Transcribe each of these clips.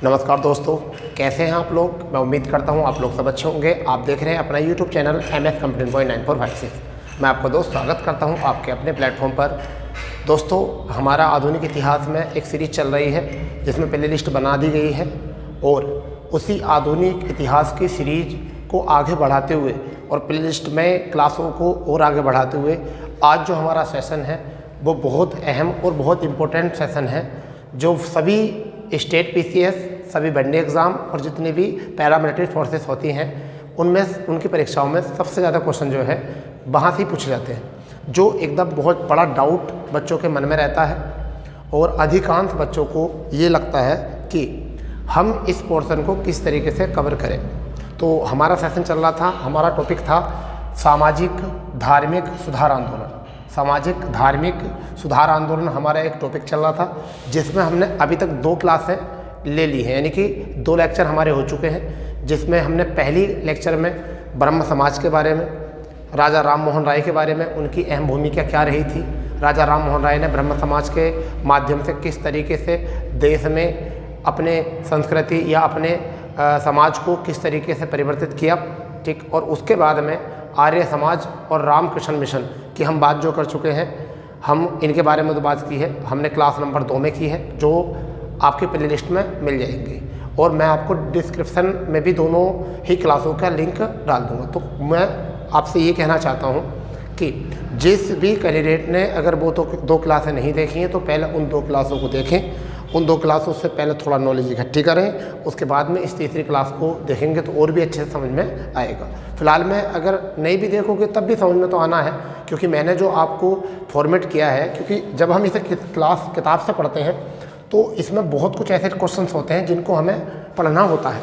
नमस्कार दोस्तों, कैसे हैं आप लोग। मैं उम्मीद करता हूं आप लोग सब अच्छे होंगे। आप देख रहे हैं अपना YouTube चैनल MS कंप्यूटर 9456। मैं आपका दोस्त स्वागत करता हूं आपके अपने प्लेटफॉर्म पर। दोस्तों, हमारा आधुनिक इतिहास में एक सीरीज़ चल रही है जिसमें प्ले लिस्ट बना दी गई है और उसी आधुनिक इतिहास की सीरीज को आगे बढ़ाते हुए और प्ले लिस्ट में क्लासों को और आगे बढ़ाते हुए आज जो हमारा सेशन है वो बहुत अहम और बहुत इम्पोर्टेंट सेशन है, जो सभी स्टेट PCS, सभी वनडे एग्ज़ाम और जितनी भी पैरामिलिट्री फोर्सेस होती हैं उनमें उनकी परीक्षाओं में सबसे ज़्यादा क्वेश्चन जो है वहाँ से ही पूछे जाते हैं, जो एकदम बहुत बड़ा डाउट बच्चों के मन में रहता है। और अधिकांश बच्चों को ये लगता है कि हम इस पोर्शन को किस तरीके से कवर करें। तो हमारा सेशन चल रहा था, हमारा टॉपिक था सामाजिक धार्मिक सुधार आंदोलन। सामाजिक धार्मिक सुधार आंदोलन हमारा एक टॉपिक चल रहा था, जिसमें हमने अभी तक 2 क्लासें ले ली हैं, यानी कि 2 लेक्चर हमारे हो चुके हैं। जिसमें हमने पहली लेक्चर में ब्रह्म समाज के बारे में, राजा राम मोहन राय के बारे में, उनकी अहम भूमिका क्या रही थी, राजा राम मोहन राय ने ब्रह्म समाज के माध्यम से किस तरीके से देश में अपने संस्कृति या अपने समाज को किस तरीके से परिवर्तित किया, ठीक। और उसके बाद में आर्य समाज और रामकृष्ण मिशन की हम बात जो कर चुके हैं, हम इनके बारे में तो बात की है, हमने क्लास नंबर 2 में की है, जो आपके प्ले लिस्ट में मिल जाएंगी। और मैं आपको डिस्क्रिप्शन में भी दोनों ही क्लासों का लिंक डाल दूँगा। तो मैं आपसे ये कहना चाहता हूँ कि जिस भी कैंडिडेट ने अगर वो तो 2 क्लासें नहीं देखी हैं तो पहले उन 2 क्लासों को देखें। उन 2 क्लासों से पहले थोड़ा नॉलेज इकट्ठी करें, उसके बाद में इस तीसरी क्लास को देखेंगे तो और भी अच्छे से समझ में आएगा। फिलहाल में अगर नहीं भी देखोगे तब भी समझ में तो आना है, क्योंकि मैंने जो आपको फॉर्मेट किया है, क्योंकि जब हम इसे क्लास किताब से पढ़ते हैं तो इसमें बहुत कुछ ऐसे क्वेश्चंस होते हैं जिनको हमें पढ़ना होता है,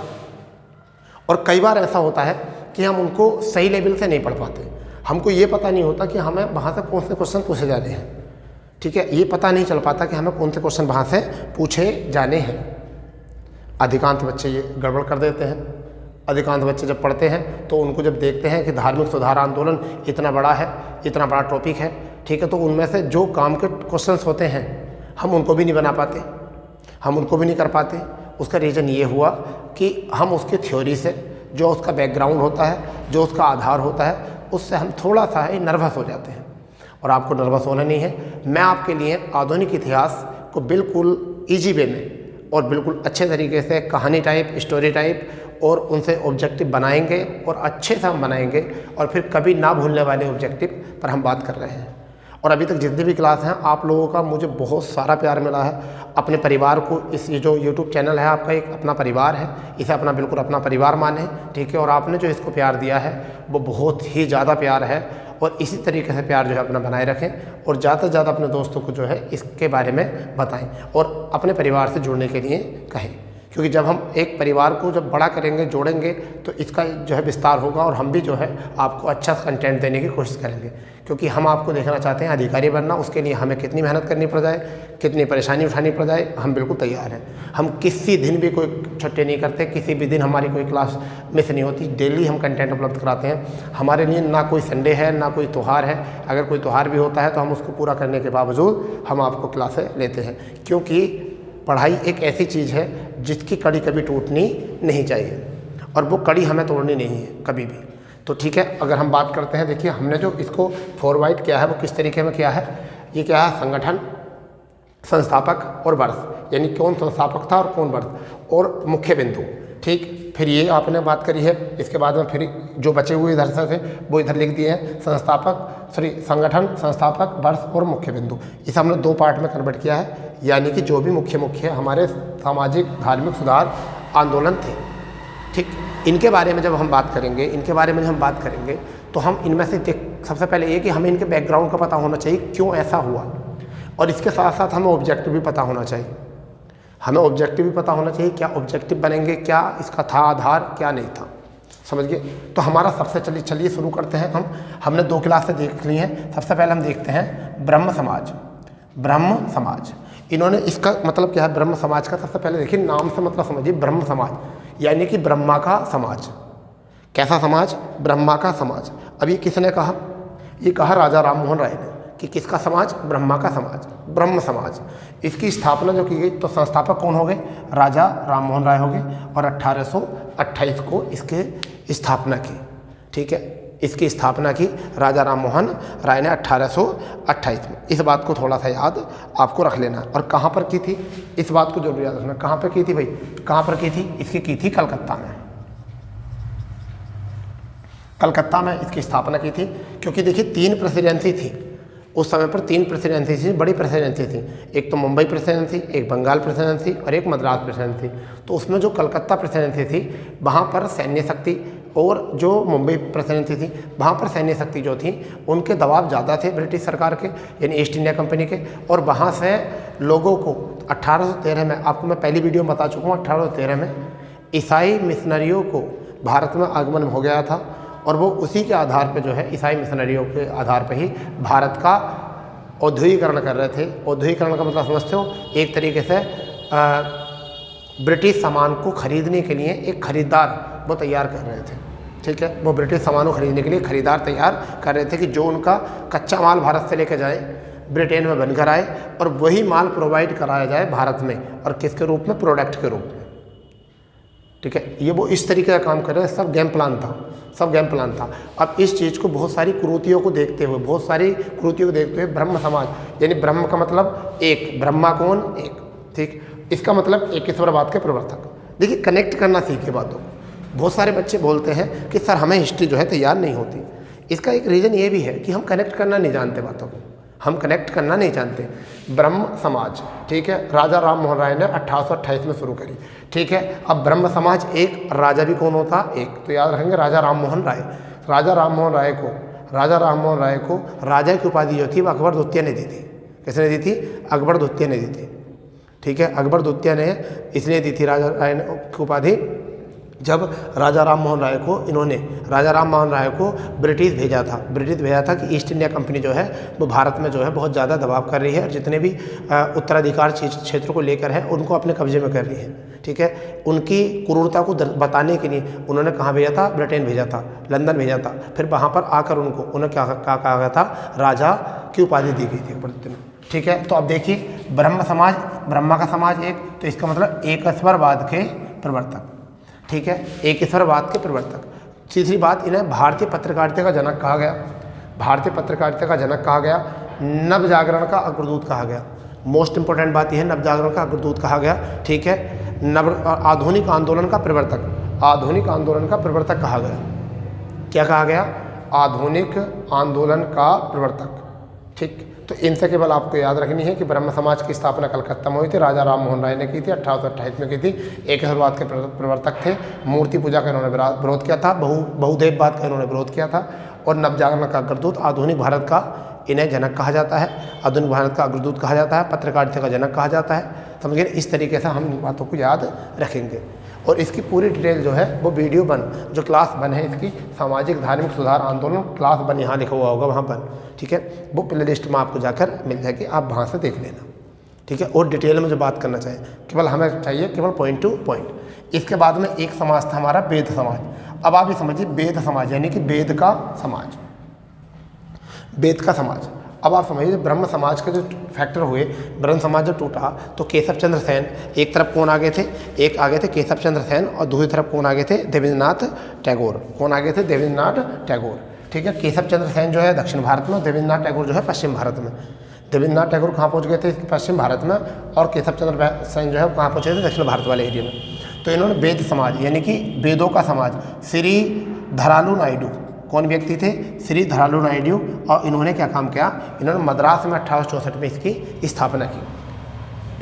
और कई बार ऐसा होता है कि हम उनको सही लेवल से नहीं पढ़ पाते। हमको ये पता नहीं होता कि हमें वहाँ से कौन से क्वेश्चन पूछे जाने हैं, ठीक है। ये पता नहीं चल पाता कि हमें कौन से क्वेश्चन वहाँ से पूछे जाने हैं। अधिकांश बच्चे ये गड़बड़ कर देते हैं। अधिकांश बच्चे जब पढ़ते हैं तो उनको जब देखते हैं कि धार्मिक सुधार आंदोलन इतना बड़ा है, इतना बड़ा टॉपिक है, ठीक है, तो उनमें से जो काम के क्वेश्चंस होते हैं हम उनको भी नहीं बना पाते, हम उनको भी नहीं कर पाते। उसका रीज़न ये हुआ कि हम उसकी थ्योरी से, जो उसका बैकग्राउंड होता है, जो उसका आधार होता है, उससे हम थोड़ा सा ही नर्वस हो जाते हैं। और आपको नर्वस होना नहीं है। मैं आपके लिए आधुनिक इतिहास को बिल्कुल ईजी वे में और बिल्कुल अच्छे तरीके से कहानी टाइप, स्टोरी टाइप और उनसे ऑब्जेक्टिव बनाएंगे, और अच्छे से हम बनाएंगे, और फिर कभी ना भूलने वाले ऑब्जेक्टिव पर हम बात कर रहे हैं। और अभी तक जितनी भी क्लास हैं, आप लोगों का मुझे बहुत सारा प्यार मिला है। अपने परिवार को, इस जो YouTube चैनल है आपका एक अपना परिवार है, इसे अपना बिल्कुल अपना परिवार माने, ठीक है। और आपने जो इसको प्यार दिया है वो बहुत ही ज़्यादा प्यार है, और इसी तरीके से प्यार जो है अपना बनाए रखें, और ज़्यादा से ज़्यादा अपने दोस्तों को जो है इसके बारे में बताएं और अपने परिवार से जुड़ने के लिए कहें। क्योंकि जब हम एक परिवार को जब बड़ा करेंगे, जोड़ेंगे, तो इसका जो है विस्तार होगा, और हम भी जो है आपको अच्छा कंटेंट देने की कोशिश करेंगे। क्योंकि हम आपको देखना चाहते हैं अधिकारी बनना, उसके लिए हमें कितनी मेहनत करनी पड़ जाए, कितनी परेशानी उठानी पड़ जाए, हम बिल्कुल तैयार हैं। हम किसी दिन भी कोई छुट्टी नहीं करते, किसी भी दिन हमारी कोई क्लास मिस नहीं होती। डेली हम कंटेंट उपलब्ध कराते हैं। हमारे लिए ना कोई संडे है, ना कोई त्यौहार है। अगर कोई त्यौहार भी होता है तो हम उसको पूरा करने के बावजूद हम आपको क्लासें लेते हैं, क्योंकि पढ़ाई एक ऐसी चीज़ है जिसकी कड़ी कभी टूटनी नहीं चाहिए, और वो कड़ी हमें तोड़नी नहीं है कभी भी। तो ठीक है, अगर हम बात करते हैं, देखिए हमने जो इसको फॉरवर्ड किया है वो किस तरीके में किया है। ये क्या है, संगठन, संस्थापक और वर्ष, यानी कौन संस्थापक था और कौन वर्ष, और मुख्य बिंदु, ठीक। फिर ये आपने बात करी है। इसके बाद में फिर जो बचे हुए इधर से थे वो इधर लिख दिए हैं, संगठन, संस्थापक, वर्ष और मुख्य बिंदु। इसे हमने 2 पार्ट में कन्वर्ट किया है, यानी कि जो भी मुख्य हमारे सामाजिक धार्मिक सुधार आंदोलन थे, ठीक। इनके बारे में जब हम बात करेंगे, तो हम इनमें से सबसे पहले ये कि हमें इनके बैकग्राउंड का पता होना चाहिए, क्यों ऐसा हुआ, और इसके साथ साथ हमें ऑब्जेक्टिव भी पता होना चाहिए। क्या ऑब्जेक्टिव बनेंगे, क्या इसका था आधार, क्या नहीं था, समझ गए। तो हमारा सबसे चलिए शुरू करते हैं। हमने 2 क्लासें देख ली हैं। सबसे पहले हम देखते हैं ब्रह्म समाज। इन्होंने, इसका मतलब क्या है ब्रह्म समाज का, सबसे पहले देखिए नाम से मतलब समझिए। ब्रह्म समाज यानी कि ब्रह्मा का समाज। कैसा समाज, ब्रह्मा का समाज। अब ये किसने कहा, ये कहा राजा राम मोहन राय ने, कि किसका समाज? ब्रह्मा का समाज, ब्रह्म समाज। इसकी स्थापना जो की गई तो संस्थापक कौन हो गए? राजा राम मोहन राय हो गए और 1828 को इसके स्थापना की। ठीक है, इसकी स्थापना की राजा राम मोहन राय ने 1828 में। इस बात को थोड़ा सा याद आपको रख लेना। और कहाँ पर की थी, इस बात को जरूर याद रखना। कहाँ पर की थी भाई? कहाँ पर की थी? इसकी की थी कलकत्ता में। कलकत्ता में इसकी स्थापना की थी, क्योंकि देखिए 3 प्रेसिडेंसी थी उस समय पर। 3 प्रेसिडेंसी थी, बड़ी प्रेसिडेंसी थी। एक तो मुंबई प्रेसिडेंसी, एक बंगाल प्रेसिडेंसी और एक मद्रास प्रेसिडेंसी। तो उसमें जो कलकत्ता प्रेसिडेंसी थी वहाँ पर सैन्य शक्ति, और जो मुंबई प्रेसिडेंसी थी वहाँ पर सैन्य शक्ति जो थी उनके दबाव ज़्यादा थे ब्रिटिश सरकार के, यानी ईस्ट इंडिया कंपनी के। और वहाँ से लोगों को 1813 में, आपको मैं पहली वीडियो में बता चुका हूँ, 1813 में ईसाई मिशनरियों को भारत में आगमन हो गया था। और वो उसी के आधार पे जो है, ईसाई मिशनरियों के आधार पे ही भारत का औद्योगिकरण कर रहे थे। औद्योगिकरण का मतलब समझते हो? एक तरीके से ब्रिटिश सामान को खरीदने के लिए एक खरीदार वो तैयार कर रहे थे। ठीक है, वो ब्रिटिश सामानों खरीदने के लिए खरीदार तैयार कर रहे थे कि जो उनका कच्चा माल भारत से लेकर जाए, ब्रिटेन में बनकर आए और वही माल प्रोवाइड कराया जाए भारत में, और किसके रूप में? प्रोडक्ट के रूप में। ठीक है, ये वो इस तरीके का काम कर रहे हैं। सब गेम प्लान था, सब गेम प्लान था। अब इस चीज़ को बहुत सारी कुरीतियों को देखते हुए, बहुत सारी कुरीतियों को देखते हुए ब्रह्म समाज, यानी ब्रह्म का मतलब एक, ब्रह्मा कौन? एक। ठीक, इसका मतलब एकेश्वरवाद के प्रवर्तक। देखिए कनेक्ट करना सीखे बातों को। बहुत सारे बच्चे बोलते हैं कि सर हमें हिस्ट्री जो है तैयार नहीं होती। इसका एक रीज़न ये भी है कि हम कनेक्ट करना नहीं जानते बातों को, हम कनेक्ट करना नहीं जानते। ब्रह्म समाज, ठीक है, राजा राम मोहन राय ने 1828 में शुरू करी। ठीक है, अब ब्रह्म समाज एक, राजा भी कौन होता? एक। तो याद रखेंगे राजा राम मोहन राय। राजा राम मोहन राय को राजा की उपाधि जो थी वो अकबर द्वितीय ने दी थी। किसने दी थी? अकबर द्वितीय ने दी थी। ठीक है, अकबर द्वितीय ने इसलिए दी थी राजा राय की उपाधि, जब राजा राम मोहन राय को ब्रिटिश भेजा था कि ईस्ट इंडिया कंपनी जो है वो भारत में जो है बहुत ज़्यादा दबाव कर रही है, और जितने भी उत्तराधिकार क्षेत्र को लेकर है उनको अपने कब्जे में कर रही है। ठीक है, उनकी क्रूरता को बताने के लिए उन्होंने कहाँ भेजा था? ब्रिटेन भेजा था, लंदन भेजा था। फिर वहाँ पर आकर उन्हें क्या कहा गया था? राजा की उपाधि दी गई थी अकबर में। ठीक है, तो अब देखिए ब्रह्म समाज, ब्रह्मा का समाज एक, तो इसका मतलब एकेश्वरवाद के प्रवर्तक। ठीक है, एकेश्वरवाद के प्रवर्तक। तीसरी बात, इन्हें भारतीय पत्रकारिता का जनक कहा गया। भारतीय पत्रकारिता का जनक कहा गया। नव जागरण का अग्रदूत कहा गया। मोस्ट इंपॉर्टेंट बात यह है, नव जागरण का अग्रदूत कहा गया। ठीक है, आधुनिक आंदोलन का प्रवर्तक, आधुनिक आंदोलन का प्रवर्तक कहा गया। क्या कहा गया? आधुनिक आंदोलन का प्रवर्तक। ठीक, तो इनसे केवल आपको याद रखनी है कि ब्रह्म समाज की स्थापना कलकत्ता में हुई थी, राजा राम मोहन राय ने की थी, 1828 में की थी। एकेश्वरवाद के प्रवर्तक थे। मूर्ति पूजा का इन्होंने विरोध किया था, बहुदेववाद का इन्होंने विरोध किया था। और नवजागरण का अग्रदूत, आधुनिक भारत का इन्हें जनक कहा जाता है, आधुनिक भारत का अग्रदूत कहा जाता है, पत्रकारिता का जनक कहा जाता है। समझिए, इस तरीके से हम इन बातों को याद रखेंगे। और इसकी पूरी डिटेल जो है वो वीडियो बन, जो क्लास बन है इसकी, सामाजिक धार्मिक सुधार आंदोलन क्लास बन, यहाँ लिखा हुआ होगा वहाँ पर। ठीक है, वो प्ले लिस्ट में आपको जाकर मिल जाएगी, आप वहाँ से देख लेना। ठीक है, और डिटेल में जो बात करना चाहिए, केवल हमें चाहिए केवल पॉइंट टू पॉइंट। इसके बाद में एक समाज था हमारा वेद समाज। अब आप ये समझिए, वेद समाज यानी कि वेद का समाज, वेद का समाज। अब आप समझिए, ब्रह्म समाज के जो फैक्टर हुए, ब्रह्म समाज जो टूटा तो केशव चंद्र सेन, एक तरफ कौन आगे थे? एक आगे थे केशव चंद्र सेन, और दूसरी तरफ कौन आगे थे? देवेंद्रनाथ टैगोर। कौन आगे थे? देवेंद्रनाथ टैगोर। ठीक है, केशव चंद्र सेन जो है दक्षिण भारत में, देवेंद्रनाथ टैगोर जो है पश्चिम भारत में। देवेंद्रनाथ टैगोर कहाँ पहुँच गए थे? पश्चिम भारत में, और केशव चंद्र सेन जो है कहाँ पहुँचे थे? दक्षिण भारत वाले एरिया में। तो इन्होंने वेद समाज यानी कि वेदों का समाज, श्री धरालू नायडू, कौन व्यक्ति थे? श्री धरालू नायडू। और इन्होंने क्या काम किया? इन्होंने मद्रास में 1864 में इसकी स्थापना की।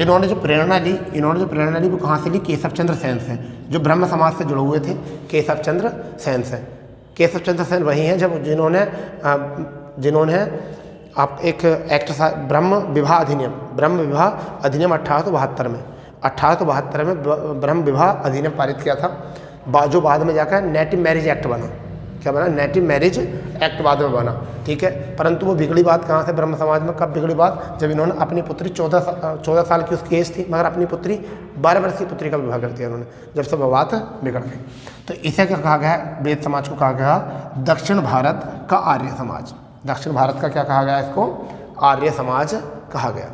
इन्होंने जो प्रेरणा ली वो कहाँ से ली? केशव चंद्र सेन से, जो ब्रह्म समाज से जुड़े हुए थे, केशव चंद्र सेन से। केशव चंद्र सेन वही हैं जब जिन्होंने आप एक एक्ट, ब्रह्म विवाह अधिनियम 1872 में ब्रह्म विवाह अधिनियम पारित किया था, जो बाद में जाकर नेटिव मैरिज एक्ट बना। क्या बना? नेटिव मैरिज एक्ट बाद में बना। ठीक है, परंतु वो बिगड़ी बात कहाँ से? ब्रह्म समाज में। कब बिगड़ी बात? जब इन्होंने अपनी पुत्री 14 साल की उसकी एज थी, मगर अपनी पुत्री 12 वर्ष की पुत्री का विवाह कर दिया उन्होंने, जब से बात बिगड़ गई। तो इसे क्या कहा गया? वेद समाज को कहा गया दक्षिण भारत का आर्य समाज। दक्षिण भारत का क्या कहा गया इसको? आर्य समाज कहा गया।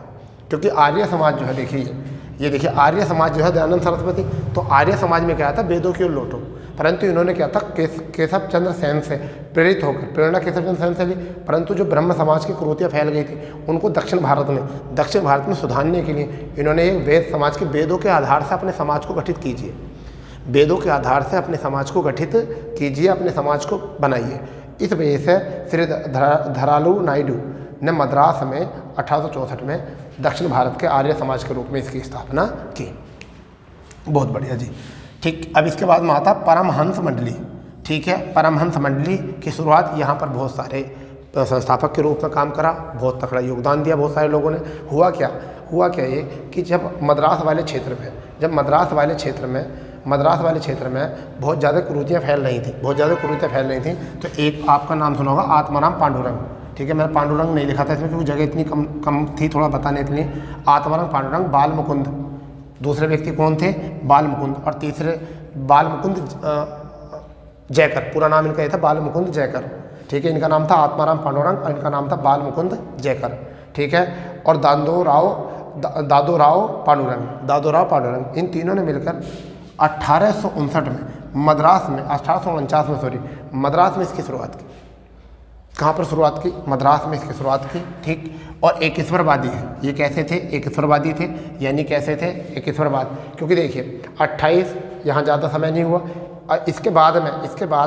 क्योंकि आर्य समाज जो है, देखिए ये देखिए आर्य समाज जो है दयानंद सरस्वती, तो आर्य समाज में क्या था, वेदों की ओर लौटो, परंतु इन्होंने क्या था, केशव चंद्र सेन से प्रेरित होकर, प्रेरणा केशव चंद्र सेन से ली, परंतु जो ब्रह्म समाज की कुरीतियाँ फैल गई थी उनको दक्षिण भारत में सुधारने के लिए इन्होंने एक वेद समाज के, वेदों के आधार से अपने समाज को गठित कीजिए, वेदों के आधार से अपने समाज को गठित कीजिए, अपने समाज को बनाइए। इस वजह से श्री धरालू नायडू ने मद्रास में 1864 में दक्षिण भारत के आर्य समाज के रूप में इसकी स्थापना की। बहुत बढ़िया जी। ठीक, अब इसके बाद में आता परमहंस मंडली। ठीक है, परमहंस मंडली की शुरुआत यहाँ पर बहुत सारे संस्थापक के रूप में काम करा, बहुत तगड़ा योगदान दिया बहुत सारे लोगों ने। हुआ क्या ये कि जब मद्रास वाले क्षेत्र में बहुत ज़्यादा कुरीतियाँ फैल रही थी, तो एक आपका नाम सुना होगा आत्माराम पांडुरंग। ठीक है, मैंने पांडुरंग नहीं लिखा था इसमें क्योंकि जगह इतनी कम थी थोड़ा बताने के लिए। आत्माराम पांडुरंग, बाल मुकुंद, दूसरे व्यक्ति कौन थे, बाल मुकुंद, और तीसरे बाल मुकुंद जयकर, पूरा नाम इनका ये था बाल मुकुंद जयकर। ठीक है, इनका नाम था आत्माराम पांडुरंग और इनका नाम था बाल मुकुंद जयकर। ठीक है, और दादोराव पांडुरंग, इन तीनों ने मिलकर 1859 में मद्रास में, 1849 में सॉरी, मद्रास में इसकी शुरुआत की। कहाँ पर शुरुआत की, मद्रास में इसकी शुरुआत की। ठीक, और एकेश्वरवादी है, ये कैसे थे, एकेश्वरवादी थे, यानी कैसे थे, एकेश्वरवाद, क्योंकि देखिए 28 यहाँ ज़्यादा समय नहीं हुआ, और इसके बाद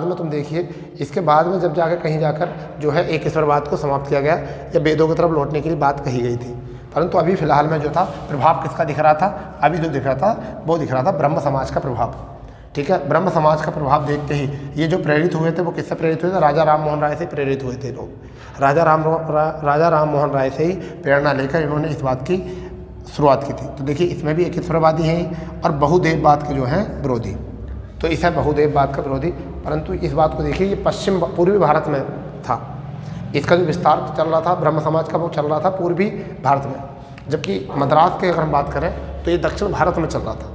में तुम देखिए, इसके बाद में जब जाकर कहीं जाकर जो है एकेश्वरवाद को समाप्त किया गया या वेदों की तरफ लौटने के लिए बात कही गई थी, परंतु अभी फिलहाल में जो था प्रभाव किसका दिख रहा था, अभी जो दिख रहा था वो दिख रहा था ब्रह्म समाज का प्रभाव। ठीक है, ब्रह्म समाज का प्रभाव देखते ही ये जो प्रेरित हुए थे वो किससे प्रेरित हुए थे, राजा राम मोहन राय से प्रेरित हुए थे लोग। राजा राम मोहन राय से ही प्रेरणा लेकर इन्होंने इस बात की शुरुआत की थी। तो देखिए इसमें भी एकेश्वरवादी हैं और बहुदेववाद के जो हैं विरोधी, तो इस है बहुदेववाद का विरोधी। परंतु इस बात को देखिए, ये पूर्वी भारत में था, इसका जो विस्तार चल रहा था ब्रह्म समाज का वो चल रहा था पूर्वी भारत में, जबकि मद्रास की अगर हम बात करें तो ये दक्षिण भारत में चल रहा था।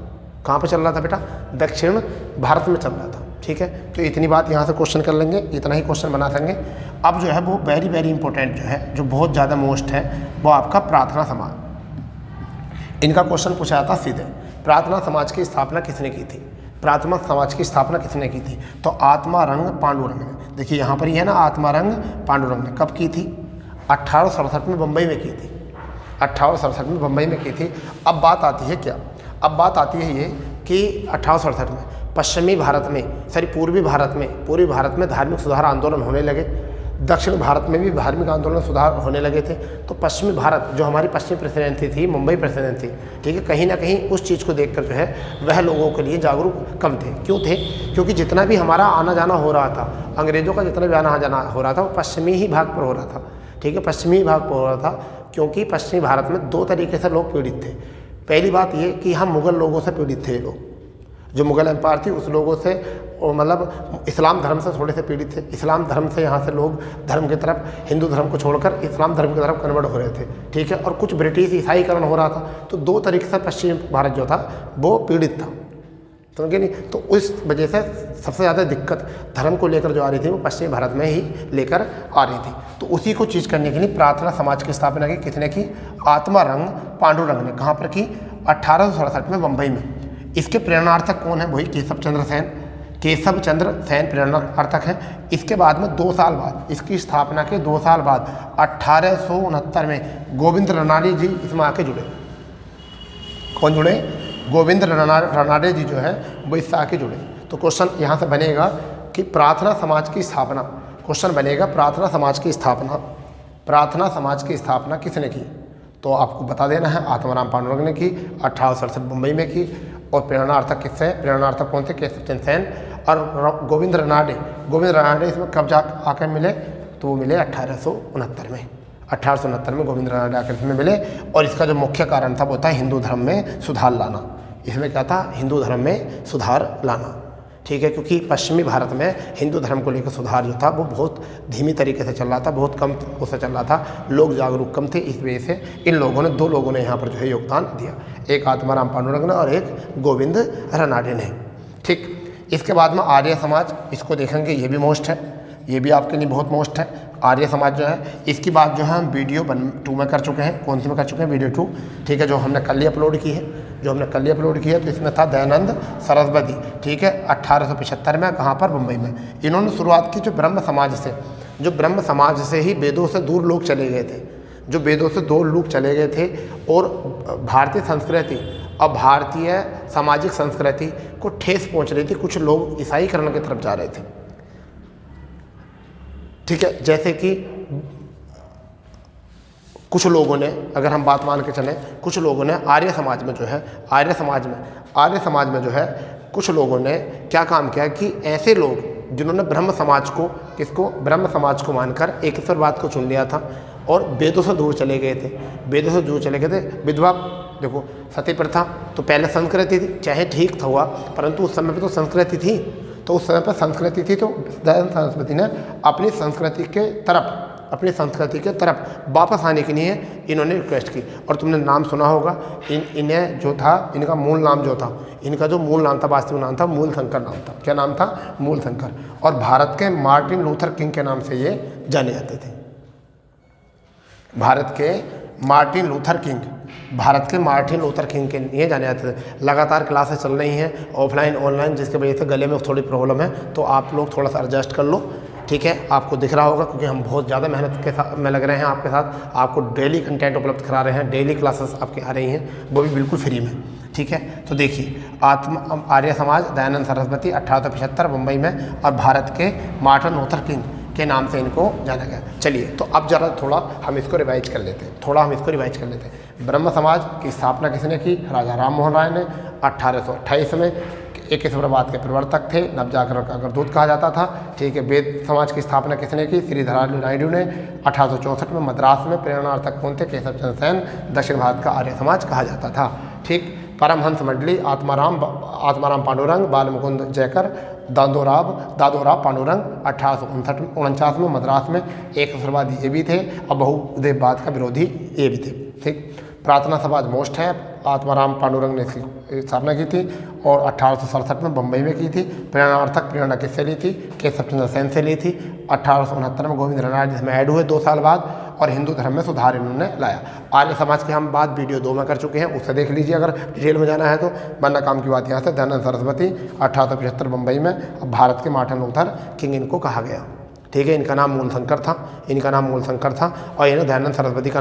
कहाँ पे चल रहा था बेटा, दक्षिण भारत में चल रहा था। ठीक है, तो इतनी बात यहाँ से क्वेश्चन कर लेंगे, इतना ही क्वेश्चन बना सकेंगे। अब जो है वो वेरी वेरी इंपॉर्टेंट जो है, जो बहुत ज़्यादा मोस्ट है, वो आपका प्रार्थना समाज। इनका क्वेश्चन पूछा जाता सीधे, प्रार्थना समाज की स्थापना किसने की थी, प्रार्थना समाज की स्थापना किसने की थी, तो आत्मारंग पांडुरंग ने। देखिए यहाँ पर ही है ना, आत्मारंग पांडुरंग ने कब की थी, 1867 में बम्बई में की थी, 1867 में बम्बई में की थी। अब बात आती है क्या, अब बात आती है ये कि 1867 में पश्चिमी भारत में, पूर्वी भारत में धार्मिक सुधार आंदोलन होने लगे, दक्षिण भारत में भी धार्मिक आंदोलन सुधार होने लगे थे। तो पश्चिमी भारत, जो हमारी पश्चिमी प्रेसिडेंसी थी, मुंबई प्रेसिडेंसी, ठीक है, कहीं ना कहीं उस चीज़ को देखकर जो है वह लोगों के लिए जागरूक कम थे। क्यों थे, क्योंकि जितना भी हमारा आना जाना हो रहा था, अंग्रेज़ों का जितना भी आना जाना हो रहा था वो पश्चिमी ही भाग पर हो रहा था। ठीक है, पश्चिमी भाग पर हो रहा था, क्योंकि पश्चिमी भारत में दो तरीके से लोग पीड़ित थे। पहली बात ये कि हम मुग़ल लोगों से पीड़ित थे, लोग जो मुग़ल एम्पायर थी उस लोगों से, मतलब इस्लाम धर्म से थोड़े से पीड़ित थे। इस्लाम धर्म से यहाँ से लोग धर्म की तरफ, हिंदू धर्म को छोड़कर इस्लाम धर्म की तरफ कन्वर्ट हो रहे थे। ठीक है, और कुछ ब्रिटिश ईसाईकरण हो रहा था, तो दो तरीके से पश्चिम भारत जो था वो पीड़ित था, समझे नहीं। तो उस वजह से सबसे ज़्यादा दिक्कत धर्म को लेकर जो आ रही थी वो पश्चिमी भारत में ही लेकर आ रही थी। तो उसी को चीज़ करने के लिए प्रार्थना समाज की स्थापना की किसने की, आत्मारंग पांडुरंग ने। कहाँ पर की, 1867 में बम्बई में। इसके प्रेरणार्थक कौन है, वही केशव चंद्र सेन प्रेरणार्थक है। इसके बाद में 2 साल बाद, इसकी स्थापना के 2 साल बाद 1869 में गोविंद रनाडे जी इसमें आके जुड़े। कौन जुड़े, गोविंद रनाडे जी जो है वो इससे आके जुड़े। तो क्वेश्चन यहाँ से बनेगा कि प्रार्थना समाज की स्थापना, क्वेश्चन बनेगा प्रार्थना समाज की स्थापना किसने की, तो आपको बता देना है आत्माराम पांडुरंग ने की, 1867 मुंबई में की। और प्रेरणार्थक किससे, प्रेरणार्थक कौन थे, केशव चंद्र सेन और गोविंद रनाडे इसमें कब जा आकर मिले, तो वो मिले 1869 में। 1869 में गोविंद रनाडे आकर इसमें मिले। और इसका जो मुख्य कारण था वो था हिंदू धर्म में सुधार लाना। इसमें क्या था, हिंदू धर्म में सुधार लाना। ठीक है, क्योंकि पश्चिमी भारत में हिंदू धर्म को लेकर सुधार जो था वो बहुत धीमी तरीके से चल रहा था, बहुत कम उससे चल रहा था, लोग जागरूक कम थे। इस वजह से इन लोगों ने, 2 लोगों ने यहाँ पर जो है योगदान दिया, एक आत्माराम पांडुरंग ने और एक गोविंद रनाडे ने। ठीक, इसके बाद में आर्य समाज, इसको देखेंगे, ये भी मोस्ट है। ये भी आपके लिए बहुत मोस्ट है, आर्य समाज जो है। इसकी बात जो है हम वीडियो 2 में कर चुके हैं। कौन सी में कर चुके हैं? वीडियो 2, ठीक है, जो हमने कल ही अपलोड की है, तो इसमें था दयानंद सरस्वती, ठीक है, 1875 में। कहाँ पर? मुंबई में। इन्होंने शुरुआत की जो ब्रह्म समाज से ही वेदों से दूर लोग चले गए थे, और भारतीय संस्कृति और भारतीय सामाजिक संस्कृति को ठेस पहुंच रही थी। कुछ लोग ईसाईकरण की तरफ जा रहे थे, ठीक है। जैसे कि कुछ लोगों ने, अगर हम बात मान के चलें, कुछ लोगों ने आर्य समाज में जो है कुछ लोगों ने क्या काम किया कि ऐसे लोग जिन्होंने ब्रह्म समाज को मानकर एकेश्वरवाद को चुन लिया था और वेदों से दूर चले गए थे। विधवा, देखो, सती प्रथा तो पहले संस्कृति थी, चाहे ठीक था हुआ, परंतु उस समय पे तो संस्कृति थी। तो दयानंद सरस्वती ने अपनी संस्कृति के तरफ वापस आने के लिए इन्होंने रिक्वेस्ट की। और तुमने नाम सुना होगा, इनका मूल नाम था, वास्तविक नाम था मूलशंकर नाम था। क्या नाम था? मूलशंकर। और भारत के मार्टिन लूथर किंग के नाम से ये जाने जाते थे। भारत के मार्टिन लूथर किंग के लिए जाने जाते थे। लगातार क्लासेस चल रही हैं, ऑफलाइन ऑनलाइन, जिसकी वजह से गले में थोड़ी प्रॉब्लम है, तो आप लोग थोड़ा सा एडजस्ट कर लो, ठीक है। आपको दिख रहा होगा क्योंकि हम बहुत ज़्यादा मेहनत के साथ में लग रहे हैं आपके साथ। आपको डेली कंटेंट उपलब्ध करा रहे हैं, डेली क्लासेस आपकी आ रही हैं, वो भी बिल्कुल फ्री में, ठीक है। तो देखिए, आर्य समाज दयानंद सरस्वती 1875 मुंबई में, और भारत के मार्टिन लूथर किंग के नाम से इनको जाना गया। चलिए, तो अब ज़रा थोड़ा हम इसको रिवाइज कर लेते हैं। ब्रह्म समाज की स्थापना किसने की? राजा राम मोहन राय ने 1828 में। एकेश्वरवाद के प्रवर्तक थे, नवजागरण का अग्रदूत कहा जाता था, ठीक है। वेद समाज की स्थापना किसने की? श्रीधरालू नायडू ने 1864 में। मद्रास में प्रेरणार्थक कौन थे? केशव चंद्र सेन। दक्षिण भारत का आर्य समाज कहा जाता था, ठीक। परमहंस मंडली आत्माराम पांडुरंग, बालमुकुंद जयकर, दादोराव पांडुरंग 1849 में मद्रास में। एकेश्वरवादी ये भी थे और बहुदेववाद का विरोधी ये भी थे, ठीक। प्रार्थना समाज मोस्ट है, आत्माराम पांडुरंग ने इसकी स्थापना की थी और 1867 में बम्बई में की थी। प्रेरणा किससे ली थी? केशव चंद्र सेन से ली थी। 1869 में गोविंद रनाड जिसमें ऐड हुए 2 साल बाद, और हिंदू धर्म में सुधार इन्होंने लाया। आर्य समाज की हम बात वीडियो 2 में कर चुके हैं, उससे देख लीजिए अगर डिटेल में जाना है तो। वरना काम की बात यहाँ से। दयानंद सरस्वती 1875 मुंबई में। भारत के मार्टिन लूथर किंग इनको कहा गया, ठीक है। इनका नाम मूलशंकर था, और इन्हें दयानंद सरस्वती का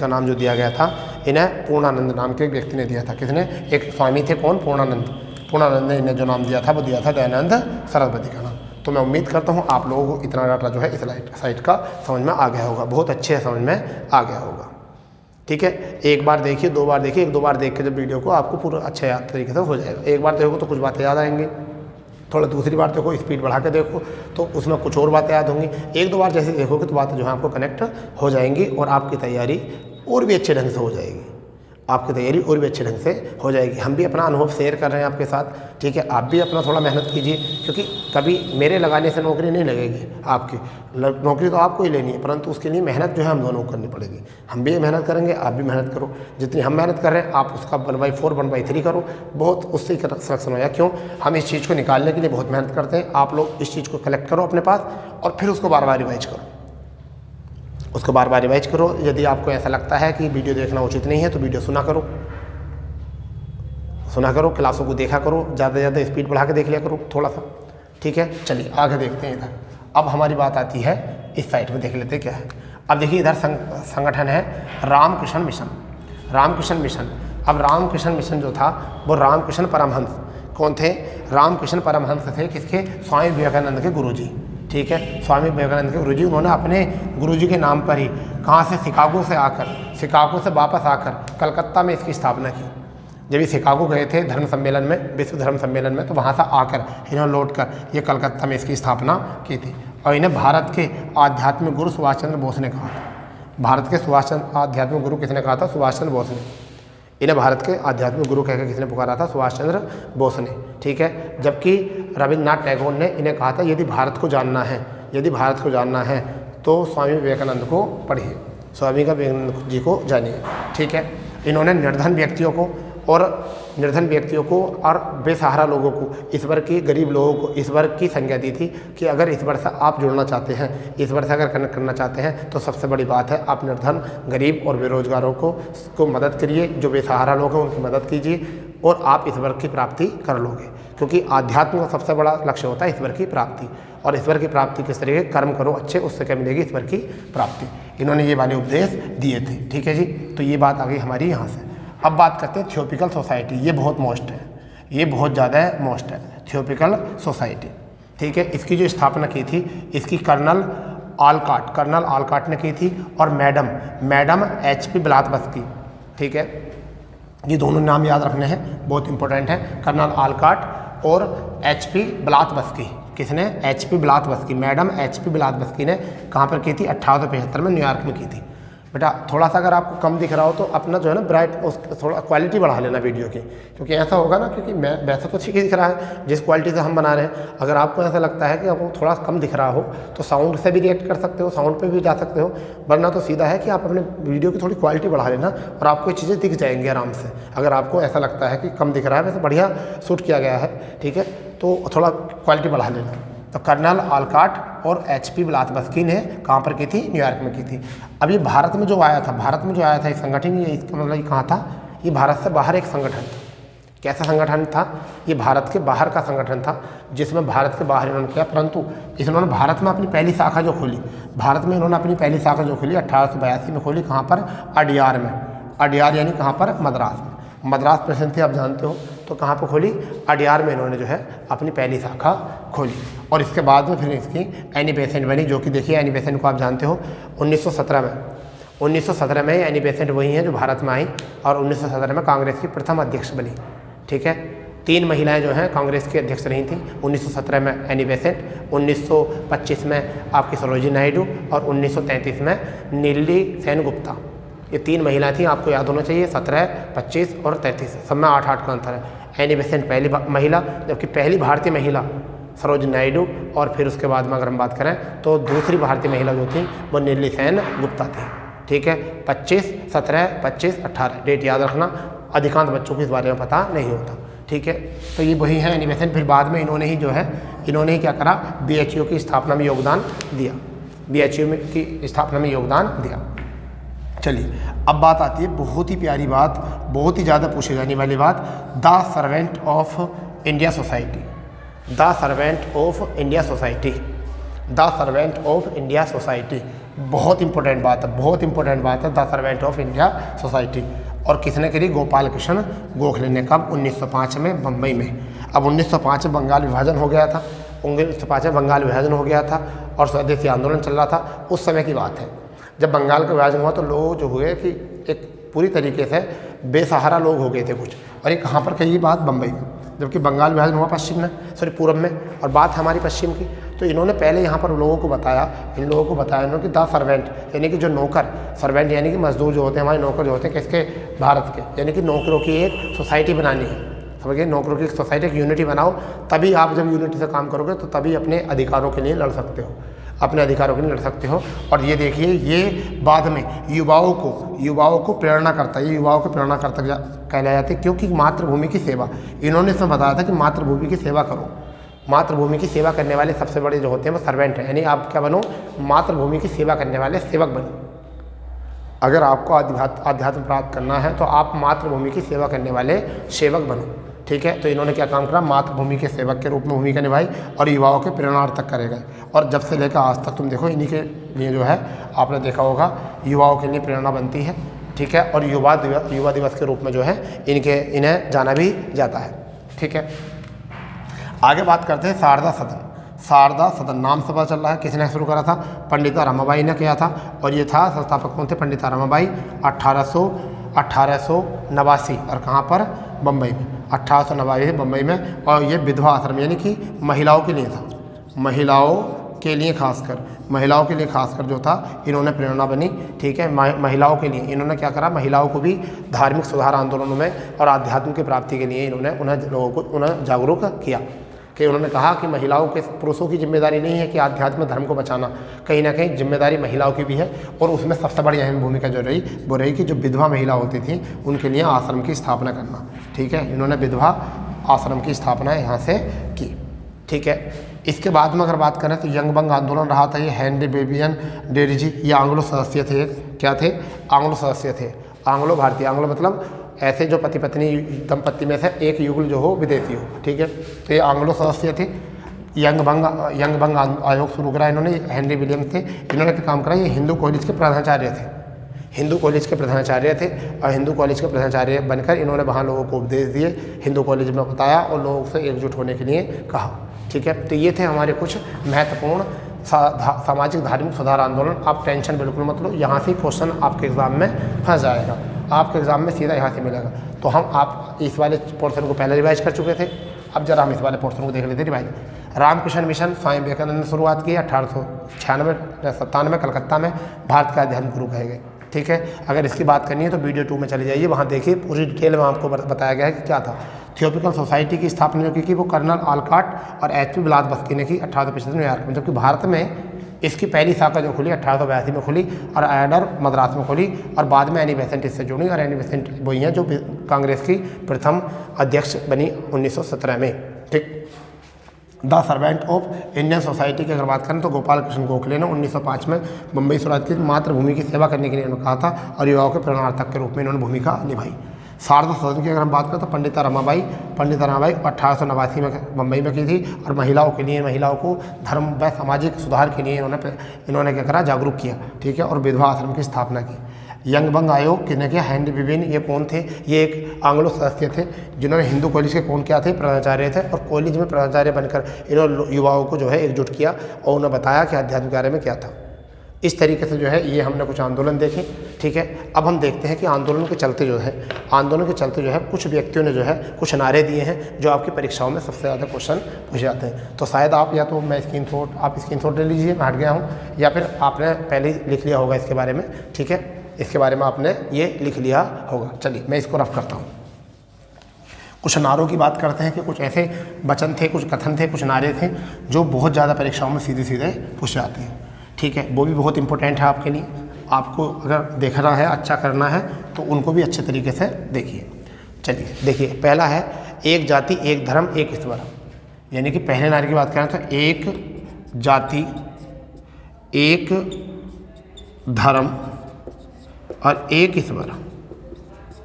नाम जो दिया गया था, इन्हें पूर्णानंद नाम के एक व्यक्ति ने दिया था। किसने? एक स्वामी थे, कौन? पूर्णानंद ने इन्हें जो नाम दिया था वो दिया था दयानंद सरस्वती का नाम। तो मैं उम्मीद करता हूँ आप लोगों को इतना डाटा जो है इस साइट का समझ में आ गया होगा, बहुत अच्छे समझ में आ गया होगा, ठीक है। एक बार देखिए, 2 बार देखिए, 1-2 बार देख के जब वीडियो को आपको पूरा अच्छे तरीके से हो जाएगा। एक बार देखो तो कुछ बातें याद आएंगी, थोड़ा दूसरी बार देखो, स्पीड बढ़ा के देखो तो उसमें कुछ और बातें याद होंगी। 1-2 बार जैसे देखोगे तो बातें जो है आपको कनेक्ट हो जाएंगी और आपकी तैयारी और भी अच्छे ढंग से हो जाएगी। हम भी अपना अनुभव शेयर कर रहे हैं आपके साथ, ठीक है। आप भी अपना थोड़ा मेहनत कीजिए, क्योंकि कभी मेरे लगाने से नौकरी नहीं लगेगी आपकी। नौकरी तो आपको ही लेनी है, परंतु उसके लिए मेहनत जो है हम दोनों को करनी पड़ेगी। हम भी मेहनत करेंगे, आप भी मेहनत करो। जितनी हम मेहनत कर रहे हैं आप उसका 1/4 1/3 करो, बहुत उससे सिलेक्शन हो जाए। क्यों? हम इस चीज़ को निकालने के लिए बहुत मेहनत करते हैं। आप लोग इस चीज़ को कलेक्ट करो अपने पास और फिर उसको बार बार रिवाइज करो। यदि आपको ऐसा लगता है कि वीडियो देखना उचित नहीं है तो वीडियो सुना करो, क्लासों को देखा करो, ज़्यादा से ज़्यादा स्पीड बढ़ा के देख लिया करो थोड़ा सा, ठीक है। चलिए आगे देखते हैं। इधर अब हमारी बात आती है, इस साइट में देख लेते हैं क्या है। अब देखिए, इधर संगठन है रामकृष्ण मिशन। अब रामकृष्ण मिशन जो था वो रामकृष्ण परमहंस कौन थे? रामकृष्ण परमहंस थे किसके? स्वामी विवेकानंद के गुरुजी, ठीक है। स्वामी विवेकानंद के गुरुजी, उन्होंने अपने गुरुजी के नाम पर ही कहाँ से? शिकागो से वापस आकर कलकत्ता में इसकी स्थापना की। जब ये शिकागो गए थे धर्म सम्मेलन में, विश्व धर्म सम्मेलन में, तो वहाँ से आकर इन्होंने लौटकर ये कलकत्ता में इसकी स्थापना की थी। और इन्हें भारत के आध्यात्मिक गुरु सुभाष चंद्र बोस ने कहा था। भारत के आध्यात्मिक गुरु किसने कहा था? सुभाष चंद्र बोस ने। इन्हें भारत के आध्यात्मिक गुरु कहकर किसने पुकारा था? सुभाष चंद्र बोस ने, ठीक है। जबकि रविन्द्रनाथ टैगोर ने इन्हें कहा था यदि भारत को जानना है तो स्वामी विवेकानंद को पढ़िए, स्वामी विवेकानंद जी को जानिए, ठीक है। इन्होंने निर्धन व्यक्तियों को और निर्धन व्यक्तियों को और बेसहारा लोगों को, इस वर्ग की गरीब लोगों को इस वर्ग की संज्ञा दी थी कि अगर इस वर्ग से आप जुड़ना चाहते हैं, इस वर्ग से अगर कनेक्ट करना चाहते हैं तो सबसे बड़ी बात है आप निर्धन, गरीब और बेरोजगारों को मदद करिए, जो बेसहारा लोग हैं उनकी मदद कीजिए और आप इस वर्ग की प्राप्ति कर लोगे। क्योंकि आध्यात्म का सबसे बड़ा लक्ष्य होता है ईश्वर की प्राप्ति, और ईश्वर की प्राप्ति किस तरीके कर्म करो अच्छे, उससे क्या मिलेगी, ईश्वर की प्राप्ति। इन्होंने ये वाले उपदेश दिए थे। ठीक है जी, तो ये बात आ गई हमारी यहाँ से। अब बात करते हैं थियोपिकल सोसाइटी। ये बहुत मोस्ट है, ये बहुत ज़्यादा मोस्ट है, थियोपिकल सोसाइटी। ठीक है, इसकी जो स्थापना की थी इसकी कर्नल आलकाट ने की थी और मैडम HP ब्लाथबस्की। ठीक है, ये दोनों नाम याद रखने हैं, बहुत इंपॉर्टेंट है। कर्नल आलकाट और HP ब्लाथबस्की। किसने? HP ब्लाथबस्की, मैडम HP ब्लाथबस्की ने कहाँ पर की थी? 1875 में न्यूयॉर्क में की थी। बेटा थोड़ा सा अगर आपको कम दिख रहा हो तो अपना जो है ना ब्राइट थोड़ा क्वालिटी बढ़ा लेना वीडियो की, क्योंकि ऐसा होगा ना, क्योंकि मैं वैसे तो ठीक ही दिख रहा है जिस क्वालिटी से हम बना रहे हैं। अगर आपको ऐसा लगता है कि आपको थोड़ा कम दिख रहा हो तो साउंड से भी रिएक्ट कर सकते हो, साउंड पे भी जा सकते हो, वरना तो सीधा है कि आप अपने वीडियो की थोड़ी क्वालिटी बढ़ा लेना और आपको ये चीज़ें दिख जाएंगी आराम से। अगर आपको ऐसा लगता है कि कम दिख रहा है, वैसे बढ़िया शूट किया गया है, ठीक है, तो थोड़ा क्वालिटी बढ़ा लेना। तो कर्नल आलकाट और HP ब्लाथबस्की ने कहाँ पर की थी? न्यूयॉर्क में की थी। अब ये भारत में जो आया था एक संगठन, ये इसका मतलब ये कहाँ था? ये भारत से बाहर एक संगठन था। कैसा संगठन था? ये भारत के बाहर का संगठन था, जिसमें भारत के बाहर इन्होंने किया, परंतु इन्होंने भारत में अपनी पहली शाखा जो खोली, भारत में इन्होंने अपनी पहली शाखा जो खोली 1882 में खोली। कहाँ पर? अडियार में। अडियार यानी कहाँ पर? मद्रास में। मद्रास प्रेसिडेंसी आप जानते हो, तो कहाँ पर खोली? अडियार में इन्होंने जो है अपनी पहली शाखा खोली। और इसके बाद में फिर इसकी एनी बेसेंट बनी, जो कि देखिए एनी बेसेंट को आप जानते हो 1917 में एनी बेसेंट वही हैं जो भारत में आई और 1917 में कांग्रेस की प्रथम अध्यक्ष बनी। ठीक है, 3 महिलाएं जो हैं कांग्रेस की अध्यक्ष रही थी। 1917 में एनी बेसेंट, 1925 में आपकी सरोजिनी नायडू और 1933 में नीलली सेन गुप्ता। ये 3 महिलाएं थी, आपको याद होना चाहिए। 17, 25 और 33, सब में 8-8 का अंतर है। एनी बेसेंट पहली महिला, जबकि पहली भारतीय महिला सरोजिनी नायडू, और फिर उसके बाद में अगर हम बात करें तो दूसरी भारतीय महिला जो थी वो नीलली सेन गुप्ता थी। ठीक है, 25, 17, 25, 18 डेट याद रखना, अधिकांश बच्चों को इस बारे में पता नहीं होता। ठीक है, तो ये वही है एनी बेसेंट। फिर बाद में इन्होंने ही क्या करा? BHU की स्थापना में योगदान दिया, BHU की स्थापना में योगदान दिया। चलिए अब बात आती है बहुत ही प्यारी बात, बहुत ही ज़्यादा पूछी जाने वाली बात, the servant of India society. The servant of India society, the servant of India society, बहुत इंपॉर्टेंट बात है, बहुत इंपॉर्टेंट बात है। The servant of India society, और किसने करी? गोपाल कृष्ण गोखले ने। कब? 1905 में बम्बई में। अब 1905 में बंगाल विभाजन हो गया था, 1905 में बंगाल विभाजन हो गया था और स्वदेशी आंदोलन चल रहा था। उस समय की बात है जब बंगाल का विभाजन हुआ, तो लोग जो हुए कि एक पूरी तरीके से बेसहारा लोग हो गए थे कुछ। और ये कहाँ पर कही? ये बात बम्बई में, जबकि बंगाल विभाजन हुआ पश्चिम में, पूरब में, और बात हमारी पश्चिम की। तो इन्होंने पहले यहाँ पर लोगों को बताया, इन लोगों को बताया इन्होंने कि द सर्वेंट यानी कि जो नौकर, सर्वेंट यानी कि मजदूर जो होते हैं, हमारे नौकर जो होते हैं किसके? भारत के। यानी कि नौकरों की एक सोसाइटी बनानी है, समझिए, नौकरों की सोसाइटी, एक यूनिटी बनाओ, तभी आप जब यूनिटी से काम करोगे तो तभी अपने अधिकारों के लिए लड़ सकते हो, अपने अधिकारों के लिए लड़ सकते हो। और ये देखिए, ये बाद में युवाओं को प्रेरणा करता है, ये युवाओं को प्रेरणा करता कहलाया जाता है, क्योंकि मातृभूमि की सेवा, इन्होंने इसमें बताया था कि मातृभूमि की सेवा करो। मातृभूमि की सेवा करने वाले सबसे बड़े जो होते हैं वो सर्वेंट हैं, यानी आप क्या बनो? मातृभूमि की सेवा करने वाले सेवक बनो। अगर आपको आध्यात्म प्राप्त करना है तो आप मातृभूमि की सेवा करने वाले सेवक बनो। ठीक है, तो इन्होंने क्या काम करा? मातृभूमि के सेवक के रूप में भूमिका निभाई और युवाओं के प्रेरणार्थक करे गए। और जब से लेकर आज तक तुम देखो, इन्हीं के लिए जो है आपने देखा होगा युवाओं के लिए प्रेरणा बनती है। ठीक है, और युवा दिवस के रूप में जो है इन्हें जाना भी जाता है। ठीक है, आगे बात करते हैं शारदा सदन। शारदा सदन नाम से पता चल रहा है किसने शुरू करा था? पंडिता रमाबाई ने किया था। और ये था, संस्थापक कौन थे? पंडिता रमाबाई, 1889, और कहाँ पर? बम्बई में, 1889 बम्बई में। और ये विधवा आश्रम यानी कि महिलाओं के लिए था, महिलाओं के लिए खासकर जो था, इन्होंने प्रेरणा बनी। ठीक है, महिलाओं के लिए इन्होंने क्या करा? महिलाओं को भी धार्मिक सुधार आंदोलनों में और आध्यात्म की प्राप्ति के लिए इन्होंने उन्हें जागरूक किया। कि उन्होंने कहा कि महिलाओं के पुरुषों की जिम्मेदारी नहीं है कि आध्यात्मिक धर्म को बचाना, कहीं ना कहीं जिम्मेदारी महिलाओं की भी है। और उसमें सबसे बड़ी अहम भूमिका जो रही वो रही कि जो विधवा महिला होती थी उनके लिए आश्रम की स्थापना करना। ठीक है, इन्होंने विधवा आश्रम की स्थापना यहाँ से की। ठीक है, इसके बाद में अगर बात करें तो यंग बंग आंदोलन रहा था। ये हेनरी बेबियन डेरिजी, ये आंग्लो सदस्य थे। क्या थे? आंग्लो सदस्य थे, आंग्लो भारतीय। आंग्लो मतलब ऐसे जो पति पत्नी दंपत्ति में से एक युगल जो हो विदेशी हो। ठीक है, तो ये आंग्लो सदस्य थे। यंग बंग आयोग शुरू करा इन्होंने, हेनरी विलियम्स थे। इन्होंने क्या काम करा? ये हिंदू कॉलेज के प्रधानाचार्य थे, हिंदू कॉलेज के प्रधानाचार्य थे। और हिंदू कॉलेज के प्रधानाचार्य बनकर इन्होंने वहाँ लोगों को उपदेश दिए, हिंदू कॉलेज में बताया और लोगों से एकजुट होने के लिए कहा। ठीक है, तो ये थे हमारे कुछ महत्वपूर्ण सामाजिक धार्मिक सुधार आंदोलन। आप टेंशन बिल्कुल मत लो, यहाँ से क्वेश्चन आपके एग्ज़ाम में फंस जाएगा, आपके एग्ज़ाम में सीधा यहाँ से मिलेगा। तो हम आप इस वाले पोर्शन को पहले रिवाइज कर चुके थे, अब जरा हम इस वाले पोर्शन को देख लेते रिवाइज। रामकृष्ण मिशन स्वामी विवेकानंद ने शुरुआत की 1896-97 कलकत्ता में, भारत के आध्यात्मिक गुरु कहे गए। ठीक है, अगर इसकी बात करनी है तो वीडियो 2 में चले जाइए, वहाँ देखिए पूरी डिटेल में आपको बताया गया है कि क्या था। थियोपिकल सोसाइटी की स्थापना जो की वो कर्नल आलकाट और HP ब्लासबस्की ने की 1885 न्यूयॉर्क में, जबकि भारत में इसकी पहली शाखा जो खुली 1882 में खुली और आयडर मद्रास में खुली और बाद में एनी बेसेंट इससे जुड़ी। और एनी बेसेंट वही हैं जो कांग्रेस की प्रथम अध्यक्ष बनी 1917 में। ठीक, the servant of Indian society की अगर बात करें तो गोपाल कृष्ण गोखले ने 1905 में मुंबई स्वराज की मातृभूमि की सेवा करने के लिए उन्होंने कहा था और युवाओं के प्रेरणार्थक के रूप में इन्होंने भूमिका निभाई। शारदा सदन की अगर हम बात करें तो पंडिता रमाबाई 1889 में मुंबई में की थी और महिलाओं के लिए, महिलाओं को धर्म व सामाजिक सुधार के लिए इन्होंने क्या करा? जागरूक किया। ठीक है, और विधवा आश्रम की स्थापना की। यंग बंग आयोग किसने किया? हेनरी बेबियन। ये कौन थे? ये एक आंग्लो सदस्य थे जिन्होंने हिंदू कॉलेज के कौन क्या थे? प्रधानाचार्य थे। और कॉलेज में प्रधानाचार्य बनकर इन्होंने युवाओं को जो है एकजुट किया और उन्हें बताया कि आध्यात्मिक कार्य में क्या था। इस तरीके से जो है ये हमने कुछ आंदोलन देखे। ठीक है, अब हम देखते हैं कि आंदोलन के चलते जो है कुछ व्यक्तियों ने जो है कुछ नारे दिए हैं जो आपकी परीक्षाओं में सबसे ज़्यादा क्वेश्चन पूछे जाते हैं। तो शायद आप या तो मैं आप स्क्रीनशॉट ले लीजिए, मैं हट गया हूँ, या फिर आपने पहले ही लिख लिया होगा इसके बारे में। ठीक है, इसके बारे में आपने ये लिख लिया होगा। चलिए मैं इसको रफ करता हूँ। कुछ नारों की बात करते हैं कि कुछ ऐसे वचन थे, कुछ कथन थे, कुछ नारे थे जो बहुत ज़्यादा परीक्षाओं में सीधे सीधे पूछे जाते हैं। ठीक है, वो भी बहुत इंपॉर्टेंट है आपके लिए। आपको अगर देखना है, अच्छा करना है तो उनको भी अच्छे तरीके से देखिए। चलिए देखिए, पहला है एक जाति एक धर्म एक ईश्वर। यानी कि पहले नारे की बात करें तो एक जाति एक धर्म और एक ईश्वर,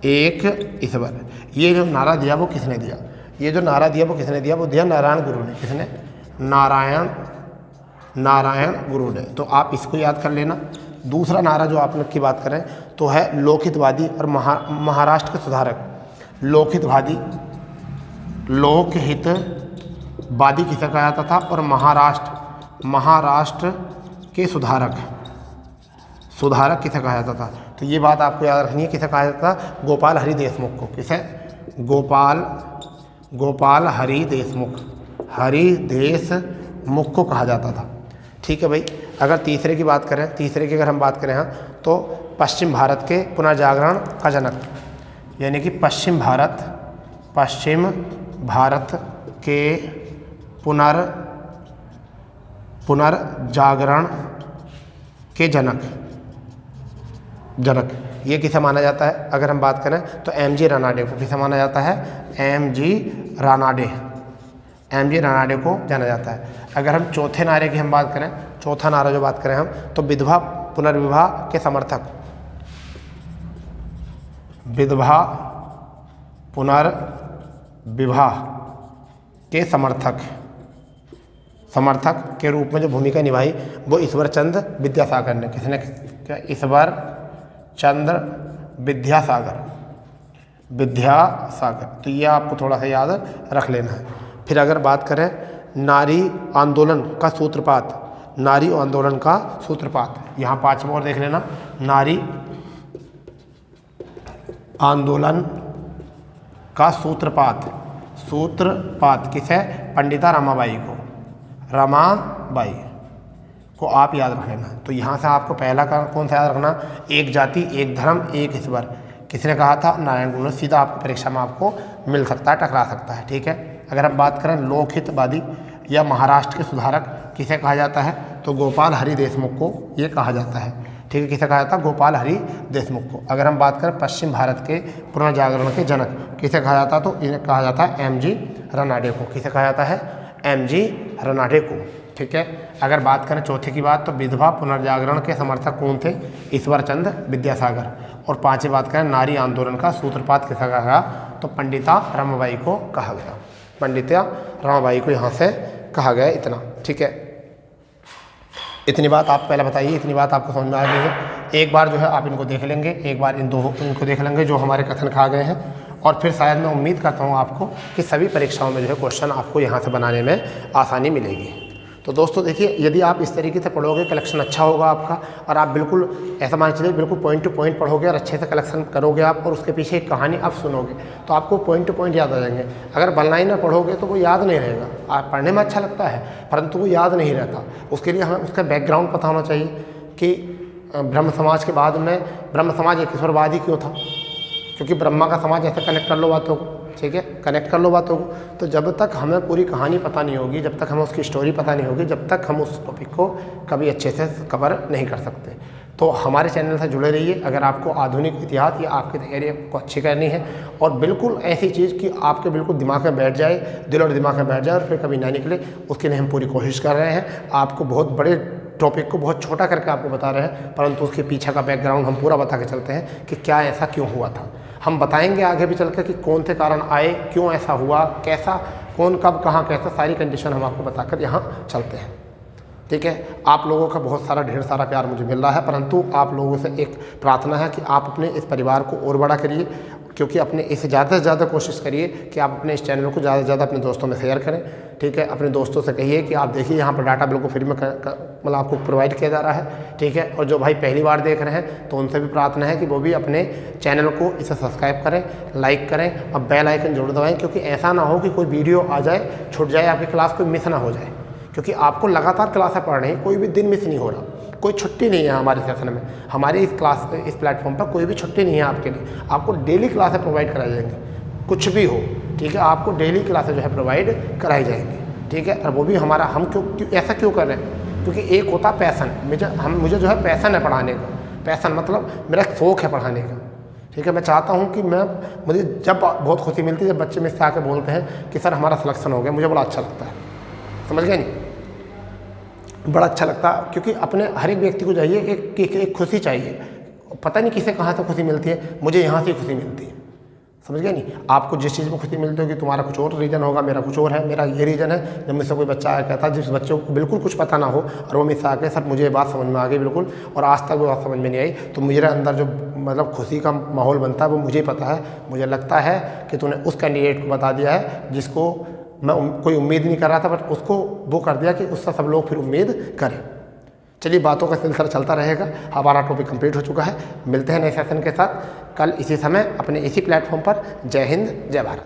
एक ईश्वर। ये जो नारा दिया वो किसने दिया? ये जो नारा दिया वो किसने दिया? वो दिया नारायण गुरु ने। किसने? नारायण गुरु ने। तो आप इसको याद कर लेना। दूसरा नारा जो आप लोग की बात करें तो है लोकहितवादी और महाराष्ट्र के सुधारक। लोकहितवादी किसे कहा जाता था? और महाराष्ट्र के सुधारक किसे कहा जाता था? तो ये बात आपको याद रखनी है, किसे कहा जाता था? गोपाल हरि देशमुख को। किसे? गोपाल हरि देशमुख को कहा जाता था। ठीक है भाई, अगर तीसरे की अगर हम बात करें हाँ, तो पश्चिम भारत के पुनर्जागरण का जनक, यानी कि पश्चिम भारत के पुनर्जागरण के जनक ये किसे माना जाता है? अगर हम बात करें तो MG रानाडे को। किसे माना जाता है? MG रानाडे को जाना जाता है। अगर हम चौथे नारे की हम बात करें, चौथा नारा जो बात करें हम, तो विधवा पुनर्विवाह के समर्थक, विधवा पुनर्विवाह के समर्थक के रूप में जो भूमिका निभाई वो ईश्वर चंद्र विद्यासागर ने। किसने? ईश्वर चंद्र विद्यासागर। तो ये आपको थोड़ा सा याद रख लेना है। फिर अगर बात करें नारी आंदोलन का सूत्रपात, यहाँ पांचवा और देख लेना। नारी आंदोलन का सूत्रपात किसे? पंडिता रमाबाई को आप याद रख लेना। तो यहाँ से आपको पहला का कौन सा याद रखना? एक जाति एक धर्म एक ईश्वर। किसने कहा था? नारायण गुरु ने। सीधा आपकी परीक्षा में आपको मिल सकता है, टकरा सकता है। ठीक है, अगर हम बात करें लोकहितवादी या महाराष्ट्र के सुधारक किसे कहा जाता है, तो गोपाल हरि देशमुख को ये कहा जाता है। ठीक है, किसे कहा जाता है, गोपाल हरि देशमुख को। अगर हम बात करें पश्चिम भारत के पुनर्जागरण के जनक किसे कहा जाता है, तो इन्हें कहा जाता है एमजी रनाडे को। किसे कहा जाता है, एमजी रनाडे को। ठीक है, अगर बात करें चौथे की बात, तो विधवा पुनर्जागरण के समर्थक कौन थे, ईश्वर चंद्र विद्यासागर। और पांचवी बात करें नारी आंदोलन का सूत्रपात किसे कहा गया, तो पंडिता रमाबाई को कहा गया। पंडिता रमाबाई को यहाँ से कहा गया। इतना ठीक है, इतनी बात आप पहले बताइए, इतनी बात आपको समझ में आ गई है। एक बार जो है आप इनको देख लेंगे, एक बार इनको देख लेंगे जो हमारे कथन कहा गए हैं, और फिर शायद मैं उम्मीद करता हूँ आपको कि सभी परीक्षाओं में जो है क्वेश्चन आपको यहाँ से बनाने में आसानी मिलेगी। तो दोस्तों देखिए, यदि आप इस तरीके से पढ़ोगे कलेक्शन अच्छा होगा आपका, और आप बिल्कुल ऐसा मान चलिए बिल्कुल पॉइंट टू पॉइंट पढ़ोगे और अच्छे से कलेक्शन करोगे आप, और उसके पीछे एक कहानी आप सुनोगे तो आपको पॉइंट टू पॉइंट याद आ जाएंगे। अगर वन लाइन में पढ़ोगे तो वो याद नहीं रहेगा। आप पढ़ने में अच्छा लगता है परंतु वो याद नहीं रहता। उसके लिए हमें उसका बैकग्राउंड पता होना चाहिए कि ब्रह्म समाज के बाद में ब्रह्म समाज एक ईश्वरवादी क्यों था, क्योंकि ब्रह्मा का समाज ऐसे कनेक्ट कर लो बातों को। ठीक है, कनेक्ट कर लो बातों को। तो जब तक हमें पूरी कहानी पता नहीं होगी, जब तक हमें उसकी स्टोरी पता नहीं होगी, जब तक हम उस टॉपिक को कभी अच्छे से कवर नहीं कर सकते। तो हमारे चैनल से जुड़े रहिए। अगर आपको आधुनिक इतिहास या आपकी तैयारी को अच्छी करनी है और बिल्कुल ऐसी चीज़ कि आपके बिल्कुल दिमाग में बैठ जाए, दिल और दिमाग में बैठ जाए और फिर कभी ना निकले, उसके लिए हम पूरी कोशिश कर रहे हैं। आपको बहुत बड़े टॉपिक को बहुत छोटा करके आपको बता रहे हैं, परंतु उसके पीछे का बैकग्राउंड हम पूरा बता के चलते हैं कि क्या ऐसा क्यों हुआ था। हम बताएंगे आगे भी चल कर कि कौन से कारण आए, क्यों ऐसा हुआ, कैसा, कौन कब कहाँ कैसा, सारी कंडीशन हम आपको बताकर यहाँ चलते हैं। ठीक है, आप लोगों का बहुत सारा ढेर सारा प्यार मुझे मिल रहा है, परंतु आप लोगों से एक प्रार्थना है कि आप अपने इस परिवार को और बड़ा करिए, क्योंकि अपने इसे ज़्यादा से ज़्यादा कोशिश करिए कि आप अपने इस चैनल को ज़्यादा से ज़्यादा अपने दोस्तों में शेयर करें। ठीक है, अपने दोस्तों से कहिए कि आप देखिए यहाँ पर डाटा बिल्कुल फ्री में मतलब आपको प्रोवाइड किया जा रहा है। ठीक है, और जो भाई पहली बार देख रहे हैं तो उनसे भी प्रार्थना है कि वो भी अपने चैनल को इसे सब्सक्राइब करें, लाइक करें और बेल आइकन जरूर दबाएं, क्योंकि ऐसा ना हो कि कोई वीडियो आ जाए, छूट जाए, आपकी क्लास कोई मिस ना हो जाए। क्योंकि आपको लगातार क्लासें पढ़ रही हैं, कोई भी दिन मिस नहीं हो रहा, कोई छुट्टी नहीं है हमारे सेशन में। हमारी इस क्लास पे, इस प्लेटफॉर्म पर कोई भी छुट्टी नहीं है आपके लिए। आपको डेली क्लासें प्रोवाइड कराई जाएंगी, कुछ भी हो। ठीक है, आपको डेली क्लासें जो है प्रोवाइड कराई जाएंगी। ठीक है, और वो भी हमारा, हम क्यों ऐसा क्यों कर रहे हैं, क्योंकि एक होता पैसन, मुझे जो है पैसन है पढ़ाने का। पैसन मतलब मेरा शौक़ है पढ़ाने का। ठीक है, मैं चाहता हूँ कि मुझे जब बहुत खुशी मिलती है जब बच्चे मुझसे आके बोलते हैं कि सर हमारा सिलेक्शन हो गया, मुझे बड़ा अच्छा लगता है। समझ गए नहीं, बड़ा अच्छा लगता, क्योंकि अपने हर एक व्यक्ति को चाहिए एक खुशी चाहिए। पता नहीं किसे कहाँ से खुशी मिलती है, मुझे यहाँ से खुशी मिलती है। समझ गए नहीं, आपको जिस चीज़ में खुशी मिलती होगी तुम्हारा कुछ और रीज़न होगा, मेरा कुछ और है। मेरा ये रीज़न है, जब मुझसे कोई बच्चा आया कहता, जिस बच्चे को बिल्कुल कुछ पता ना हो और वो मुझसे आके सर मुझे ये बात समझ में आ गई बिल्कुल, और आज तक वो बात समझ में नहीं आई, तो मेरे अंदर जो मतलब खुशी का माहौल बनता है वो मुझे पता है। मुझे लगता है कि तूने उस कैंडिडेट को बता दिया है जिसको मैं कोई उम्मीद नहीं कर रहा था, बट उसको वो कर दिया कि उससे सब लोग फिर उम्मीद करें। चलिए, बातों का सिलसिला चलता रहेगा। हमारा टॉपिक कंप्लीट हो चुका है। मिलते हैं नए सेशन के साथ कल इसी समय अपने इसी प्लेटफॉर्म पर। जय हिंद, जय भारत।